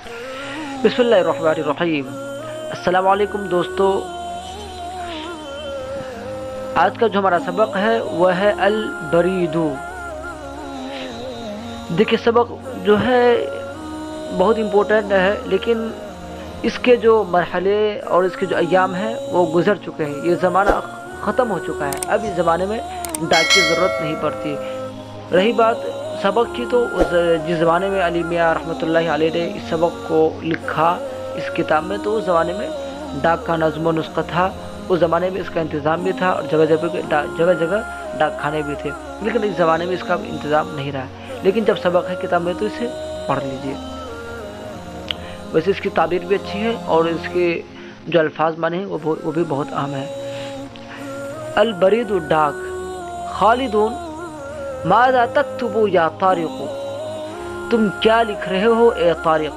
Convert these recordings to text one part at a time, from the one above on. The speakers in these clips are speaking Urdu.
بسم اللہ الرحمن الرحیم۔ السلام علیکم دوستو، آج کا جو ہمارا سبق ہے وہ ہے البریدو۔ دیکھیے سبق جو ہے بہت امپورٹنٹ ہے، لیکن اس کے جو مرحلے اور اس کے جو ایام ہیں وہ گزر چکے ہیں، یہ زمانہ ختم ہو چکا ہے۔ اب اس زمانے میں ڈاک کی ضرورت نہیں پڑتی۔ رہی بات سبق کی، تو جس زمانے میں علی میاں رحمۃ اللہ علیہ نے اس سبق کو لکھا اس کتاب میں، تو اس زمانے میں ڈاک کا نظم و نسخہ تھا، اس زمانے میں اس کا انتظام بھی تھا، اور جگہ جگہ ڈاک خانے بھی تھے، لیکن اس زمانے میں اس کا انتظام نہیں رہا۔ لیکن جب سبق ہے کتاب میں تو اسے پڑھ لیجئے۔ ویسے اس کی تعبیر بھی اچھی ہے اور اس کے جو الفاظ مانے ہیں وہ بھی بہت اہم ہے۔ البرید ڈاک، خالدون ماذا تکتب یا طارق، تم کیا لکھ رہے ہو اے طارق۔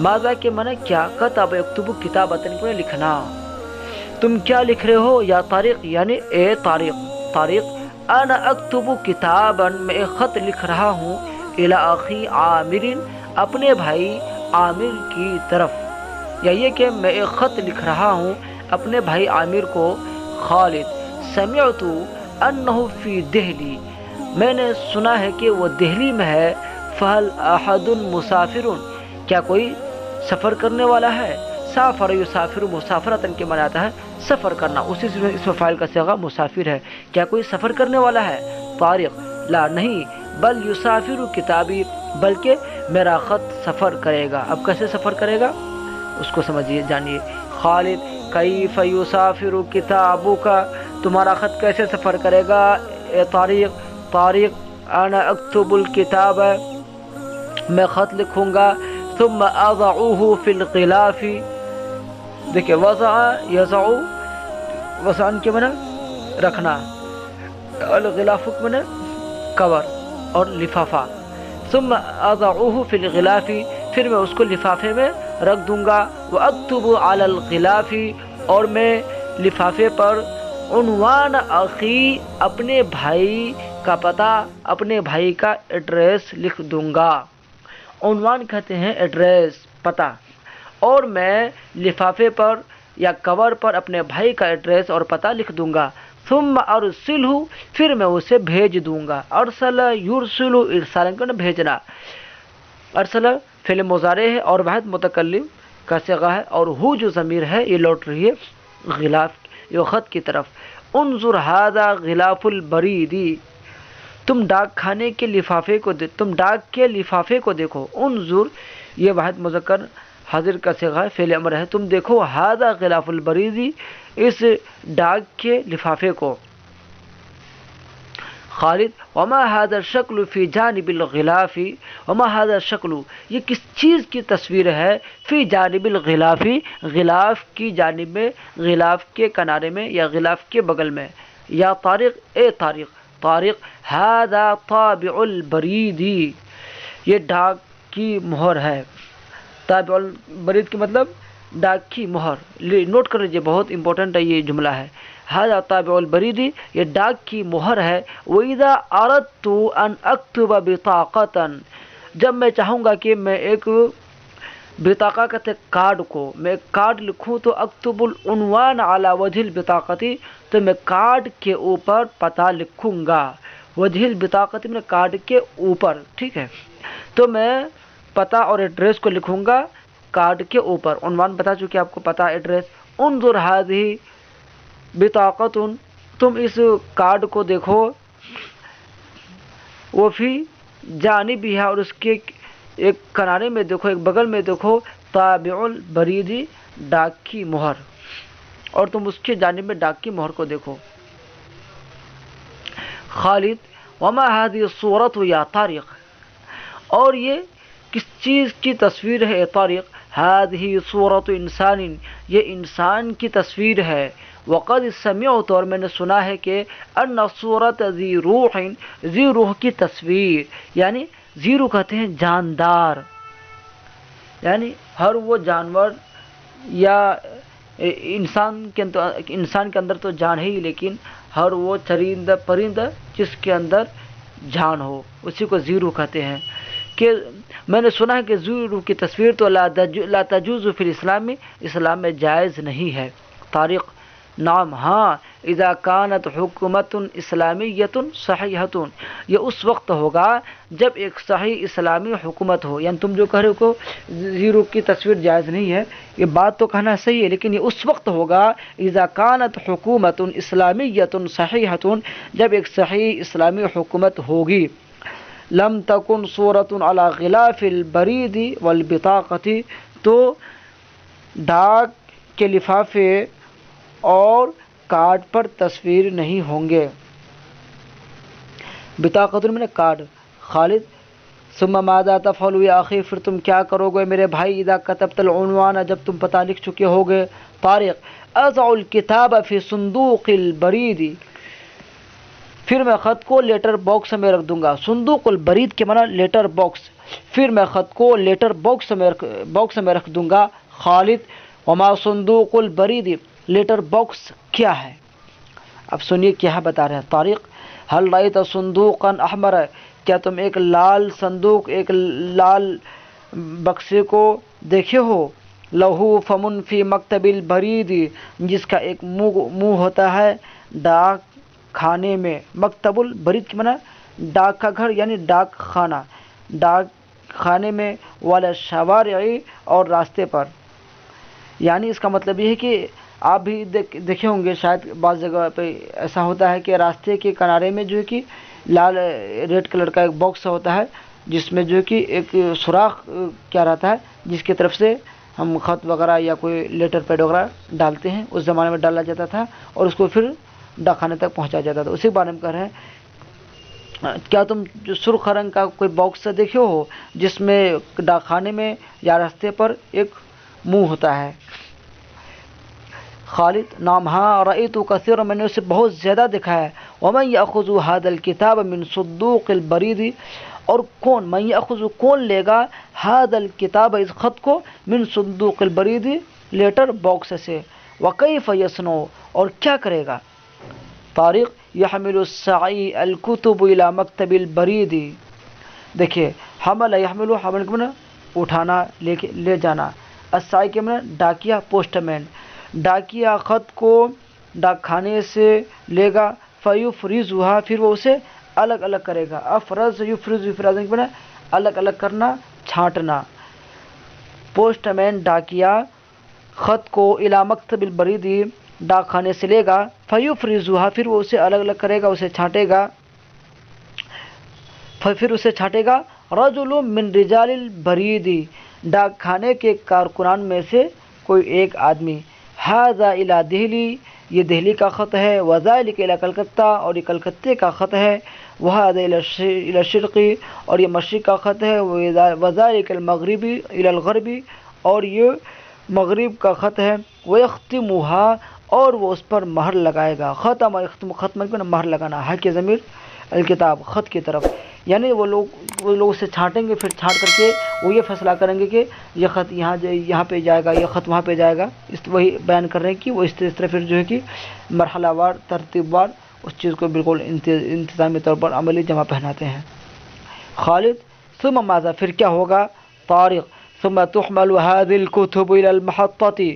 ماذا کے معنی کیا، کتب یکتب کتابتن کے لکھنا، تم کیا لکھ رہے ہو یا طارق یعنی اے طارق۔ طارق انا اکتب کتابا، میں ایک خط لکھ رہا ہوں، الی اخی عامر، اپنے بھائی عامر کی طرف، یا یہ کہ میں ایک خط لکھ رہا ہوں اپنے بھائی عامر کو۔ خالد سمعت انہ فی دہلی، میں نے سنا ہے کہ وہ دہلی میں ہے۔ فہل احد مسافر، کیا کوئی سفر کرنے والا ہے۔ سافر یسافر مسافرتن کے معنی آتا ہے سفر کرنا، اسی سے اس میں فاعل کا صیغہ مسافر ہے۔ کیا کوئی سفر کرنے والا ہے۔ طارق لا نہیں، بل یسافر کتابی، بلکہ میرا خط سفر کرے گا۔ اب کیسے سفر کرے گا اس کو سمجھیے جانیے۔ خالد کیف یسافر کتابک، تمہارا خط کیسے سفر کرے گا اے طارق۔ طارق انا اکتب الکتاب، میں خط لکھوں گا۔ ثم اضعه فی الغلاف، دیکھیں وضع یضع، وضعن کے معنی رکھنا، الغلاف کے معنی کور اور لفافہ۔ ثم اضعه فی الغلاف، پھر میں اس کو لفافے میں رکھ دوں گا۔ واکتب علی الغلاف، اور میں لفافے پر عنوان اخی، اپنے بھائی کا پتہ، اپنے بھائی کا ایڈریس لکھ دوں گا۔ عنوان کہتے ہیں ایڈریس، پتہ، اور میں لفافے پر یا کور پر اپنے بھائی کا ایڈریس اور پتہ لکھ دوں گا۔ ثم ارسلہ، پھر میں اسے بھیج دوں گا۔ ارسل یرسل ارسالن کو بھیجنا۔ ارسل فعل مضارع ہے اور واحد متکلم کا صیغہ ہے، اور ہو جو ضمیر ہے یہ لوٹ رہی ہے غلاف یہ خط کی طرف۔ انظر ھذا غلاف البرید، تم ڈاک خانے کے لفافے کو تم ڈاک کے لفافے کو دیکھو۔ انظر یہ واحد مذکر حاضر کا صیغہ ہے، فعل امر ہے، تم دیکھو ھذا غلاف البرید، اس ڈاک کے لفافے کو۔ خالد وما ھذا الشکل فی جانب الغلاف، وما ھذا الشکل، یہ کس چیز کی تصویر ہے، فی جانب الغلاف، غلاف کی جانب میں، غلاف کے کنارے میں یا غلاف کے بغل میں۔ یا طارق اے طارق۔ طارق ھذا طابع البرید، یہ ڈاک کی مہر ہے۔ طابع البرید کے مطلب ڈاک کی مہر، نوٹ کر لیجیے بہت امپورٹنٹ ہے یہ جملہ ہے۔ ھذا طابع البرید، یہ ڈاک کی مہر ہے۔ وَإِذَا أَرَدْتُ أَنْ أَكْتُبَ بِطَاقَةً، جب میں چاہوں گا کہ میں ایک بطاقہ کہتے کارڈ کو، میں ایک کارڈ لکھوں، تو اکتب العنوان علی وجہ البطاقۃ، تو میں کارڈ کے اوپر پتہ لکھوں گا۔ وجہ البطاقۃ میں کارڈ کے اوپر، ٹھیک ہے، تو میں پتہ اور ایڈریس کو لکھوں گا کارڈ کے اوپر۔ عنوان بتا چکے آپ کو، پتہ ایڈریس۔ انظر ھذہ بطاقۃ، تم اس کارڈ کو دیکھو، وہ فی جانبھا، اور اس کے ایک کنارے میں دیکھو، ایک بغل میں دیکھو، طابع البرید، ڈاک کی مہر، اور تم اس کے جانب میں ڈاک کی مہر کو دیکھو۔ خالد وما ھذہ الصورۃ یا طارق، اور یہ کس چیز کی تصویر ہے اے طارق۔ ھذہ صورۃ انسان، یہ انسان کی تصویر ہے۔ وقد سمعت، اور میں نے سنا ہے کہ ان صورت ذی روح، ذی روح کی تصویر، یعنی ذی روح کہتے ہیں جاندار، یعنی ہر وہ جانور یا انسان کے اندر تو جان ہے ہی، لیکن ہر وہ چرند پرند جس کے اندر جان ہو اسی کو ذی روح کہتے ہیں۔ کہ میں نے سنا ہے کہ زیرو کی تصویر تو لا تجوز فی الاسلام میں، اسلام میں جائز نہیں ہے۔ طارق: نعم، ہاں، اذا کانت حکومت اسلامیت صحیحۃ، یہ اس وقت ہوگا جب ایک صحیح اسلامی حکومت ہو۔ یعنی تم جو کہہ رہے ہو کہ زیرو کی تصویر جائز نہیں ہے، یہ بات تو کہنا صحیح ہے، لیکن یہ اس وقت ہوگا اذا کانت حکومت اسلامیت صحیحۃ، جب ایک صحیح اسلامی حکومت ہوگی۔ لم تکن صورت علی غلاف البرید والبطاقۃ، تو ڈاک کے لفافے اور کارڈ پر تصویر نہیں ہوں گے۔ بطاقۃ میں کارڈ۔ خالد: ثم ماذا تفعل یا اخی، پھر تم کیا کرو گے میرے بھائی، اذا کتبت العنوان، جب تم پتہ لکھ چکے ہوگے۔ طارق: اضع الکتاب فی صندوق البرید، پھر میں خط کو لیٹر باکس میں رکھ دوں گا۔ صندوق البرید کے معنی لیٹر باکس، پھر میں خط کو لیٹر باکس میں رکھ دوں گا۔ خالد: وما صندوق البرید، لیٹر باکس کیا ہے؟ اب سنیے کیا بتا رہے ہیں طارق: حل رأیت صندوقا احمر، کیا تم ایک لال صندوق، ایک لال بکسے کو دیکھے ہو؟ لہو فمن فی مکتب البرید، جس کا ایک منہ ہوتا ہے ڈاک خانے میں۔ مکتب البرید کے معنی ڈاک کا گھر، یعنی ڈاک خانہ، ڈاک خانے میں، والا شوارع، اور راستے پر۔ یعنی اس کا مطلب یہ ہے کہ آپ بھی دیکھے ہوں گے شاید بعض جگہ پہ ایسا ہوتا ہے کہ راستے کے کنارے میں جو ہے کہ لال ریڈ کلر کا ایک باکس ہوتا ہے، جس میں جو ہے کہ ایک سوراخ کیا رہتا ہے، جس کی طرف سے ہم خط وغیرہ یا کوئی لیٹر پیڈ وغیرہ ڈالتے ہیں۔ اس زمانے میں ڈالا جاتا تھا اور اس کو پھر ڈاک خانے تک پہنچایا جاتا تھا۔ اسی بارے میں کہہ رہے ہیں، کیا تم جو سرخ رنگ کا کوئی باکس دیکھے ہو جس میں ڈاک خانے میں یا راستے پر ایک منہ ہوتا ہے؟ خالد: نعم، ہاں، رأیت کثیر، میں نے اسے بہت زیادہ دیکھا ہے۔ ومن یأخذ هذا الکتاب من صندوق البرید، اور من یأخذ، کون لے گا هذا الکتاب، اس خط کو، من صندوق البرید، لیٹر باکس سے، وکیف یصنع، اور کیا کرے گا؟ طارق: یحمل السعی الکتب الى مکتب البرید، دیکھیے حمل یحمل، حمل کے معنی اٹھانا، لے جانا، السعی کے معنی ڈاکیا، پوسٹ مین، ڈاکیا خط کو ڈاک خانے سے لے گا۔ فیفرزها، پھر وہ اسے الگ الگ کرے گا۔ افرز یفرز، افراز کے معنی الگ الگ کرنا، چھانٹنا۔ پوسٹ مین ڈاکیا خط کو الی مکتب البرید، ڈاک خانے سے لے گا۔ فیفرزها، پھر وہ اسے الگ الگ کرے گا، اسے چھانٹے گا، پھر اسے چھانٹے گا۔ رجل من رجال البرید، ڈاک خانے کے کارکنان میں سے کوئی ایک آدمی۔ ھذا الی دہلی، یہ دہلی کا خط ہے۔ وذالک الی کلکتہ، اور یہ کلکتے کا خط ہے۔ وھذا الی الشرق، اور یہ مشرق کا خط ہے۔ وذالک المغرب الی الغرب، اور یہ مغرب کا خط ہے۔ ویختمها، اور وہ اس پر مہر لگائے گا۔ ختم یختم، ختم کو مہر لگانا ہے کہ ضمیر الکتاب، خط کی طرف، یعنی وہ لوگ اسے چھانٹیں گے، پھر چھانٹ کر کے وہ یہ فیصلہ کریں گے کہ یہ خط یہاں پہ جائے گا، یہ خط وہاں پہ جائے گا۔ وہی بیان کر رہے ہیں کہ وہ اس طرح پھر جو ہے کہ مرحلہ وار، ترتیب وار اس چیز کو بالکل انتظامی طور پر عملی جمع پہناتے ہیں۔ خالد: ثم ماذا، پھر کیا ہوگا؟ طارق: ثم تحمل هذه الكتب الى المحطة،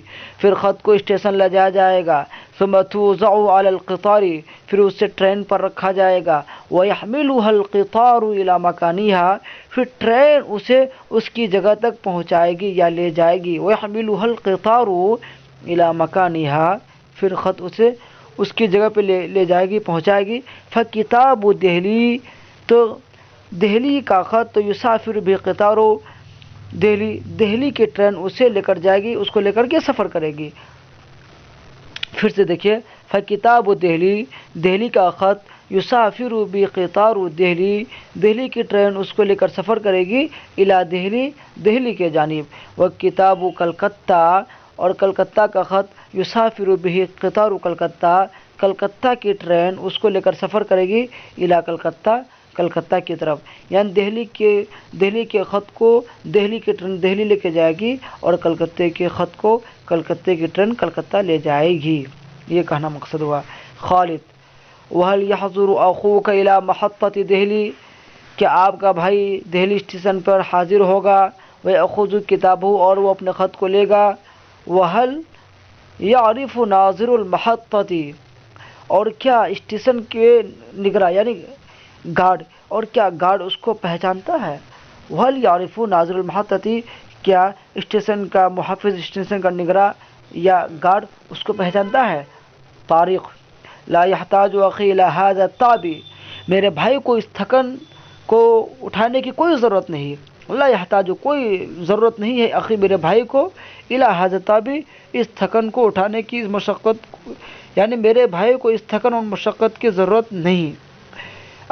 پھر خط کو اسٹیشن لے جایا جائے گا۔ ثم توضع على القطار، پھر اسے ٹرین پر رکھا جائے گا۔ ويحملها القطار الى مكانها، پھر ٹرین اسے اس کی جگہ تک پہنچائے گی یا لے جائے گی۔ ويحملها القطار الى مكانها، پھر خط اسے اس کی جگہ پہ لے جائے گی، پہنچائے گی۔ فکتاب دہلی، تو دہلی کا خط، تو یسافر بقطار، دہلی کی ٹرین اسے لے کر جائے گی، اس کو لے کر کے سفر کرے گی۔ پھر سے دیکھیے، فکتاب دہلی، دہلی کا خط، یسافر بقطار دہلی، دہلی کی ٹرین اس کو لے کر سفر کرے گی، الی دہلی، دہلی کے جانب۔ وکتاب کلکتہ، اور کلکتہ کا خط، یسافر بہ قطار کلکتہ، کلکتہ کی ٹرین اس کو لے کر سفر کرے گی، الی کلکتہ، کلکتہ کی طرف۔ یعنی دہلی کے خط کو دہلی کی ٹرین دہلی لے کے جائے گی، اور کلکتے کے خط کو کلکتے کی ٹرین کلکتہ لے جائے گی، یہ کہنا مقصد ہوا۔ خالد: وهل يحضر اخوك الى محطة دہلی، کہ آپ کا بھائی دہلی اسٹیشن پر حاضر ہوگا، وَيَأْخُذُ كِتَابَهُ، اور وہ اپنے خط کو لے گا، وَهَلْ يَعْرِفُ نَاظِرُ الْمَحَطَّةِ، اور کیا اسٹیشن کے نگراں یعنی گارڈ، اور کیا گارڈ اس کو پہچانتا ہے؟ وَهَلْ يَعْرِفُ نَاظِرُ الْمَحَطَّةِ، کیا اسٹیشن کا محافظ، اسٹیشن کا نگراں یا گارڈ اس کو پہچانتا ہے؟ طارق: لا يحتاج اخی الى هذا التعب، میرے بھائی کو اس تھکن کو اٹھانے کی کوئی ضرورت نہیں، لا يحتاج، کوئی ضرورت نہیں ہے، اخی میرے بھائی کو، الى هذا التعب، اس تھکن کو اٹھانے کی، اس مشقت، یعنی میرے بھائی کو اس تھکن اور مشقت کی ضرورت نہیں۔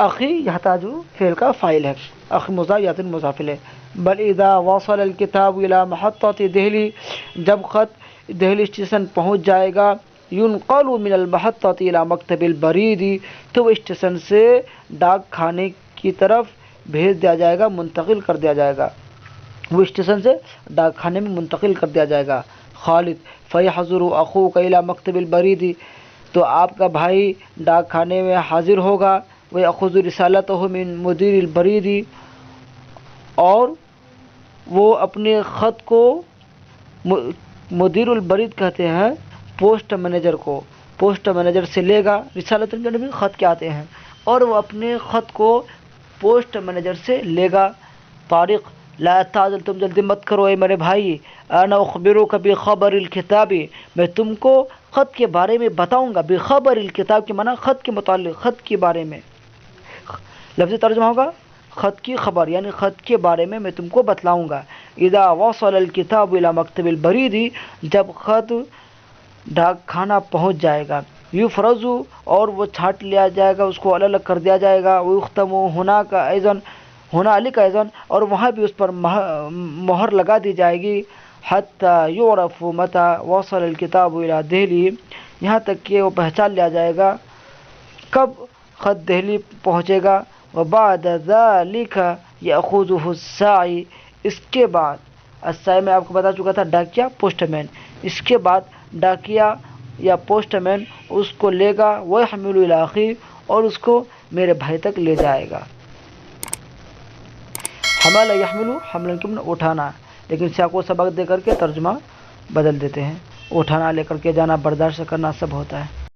اخی یحتاج فعل کا فاعل ہے، اخی مضاف یاتن مضاف الیہ۔ بل اذا وصل الكتاب الى محطة دہلی، جب خط دہلی اسٹیشن پہنچ جائے گا، ينقل من المحطة الى مکتب البرید، تو وہ اسٹیشن سے ڈاک خانے کی طرف بھیج دیا جائے گا، منتقل کر دیا جائے گا، وہ اسٹیشن سے ڈاک خانے میں منتقل کر دیا جائے گا۔ خالد: فیحضر اخوک الی مکتب البرید، تو آپ کا بھائی ڈاک خانے میں حاضر ہوگا، ویأخذ رسالتہ من مدیر البرید، اور وہ اپنے خط کو، مدیر البرید کہتے ہیں پوسٹ مینیجر کو، پوسٹ مینیجر سے لے گا، رسالت بھی خط کے آتے ہیں، اور وہ اپنے خط کو پوسٹ مینیجر سے لے گا۔ طارق: لا تعجل، تم جلدی مت کرو اے میرے بھائی، انا اخبرک بخبر الکتاب، میں تم کو خط کے بارے میں بتاؤں گا، بخبر الکتاب کے معنی خط کے متعلق، خط کے بارے میں، لفظی ترجمہ ہوگا خط کی خبر، یعنی خط کے بارے میں میں تم کو بتلاؤں گا۔ اذا وصل الکتاب الى مکتب البرید، جب خط ڈاک خانہ پہنچ جائے گا، یفرز، اور وہ چھانٹ لیا جائے گا، اس کو الگ الگ کر دیا جائے گا، ویختم ہناک ایضا، ہنالک ایضا، اور وہاں بھی اس پر مہر لگا دی جائے گی، حتی یعرف متی وصل الکتاب الى دہلی، یہاں تک کہ وہ پہچان لیا جائے گا کب خط دہلی پہنچے گا۔ وبعد ذلك یأخذہ الساعی، اس کے بعد، الساعی میں آپ کو بتا چکا تھا ڈاکیا، پوسٹ مین، اس کے بعد ڈاکیا یا پوسٹ مین اس کو لے گا، ویحمل الی اخی، اور اس کو میرے بھائی تک لے جائے گا۔ حمل یحمل، حمل کے معنی اٹھانا، لیکن سیاق و سبق دے کر کے ترجمہ بدل دیتے ہیں، اٹھانا، لے کر کے جانا، برداشت کرنا سب ہوتا ہے۔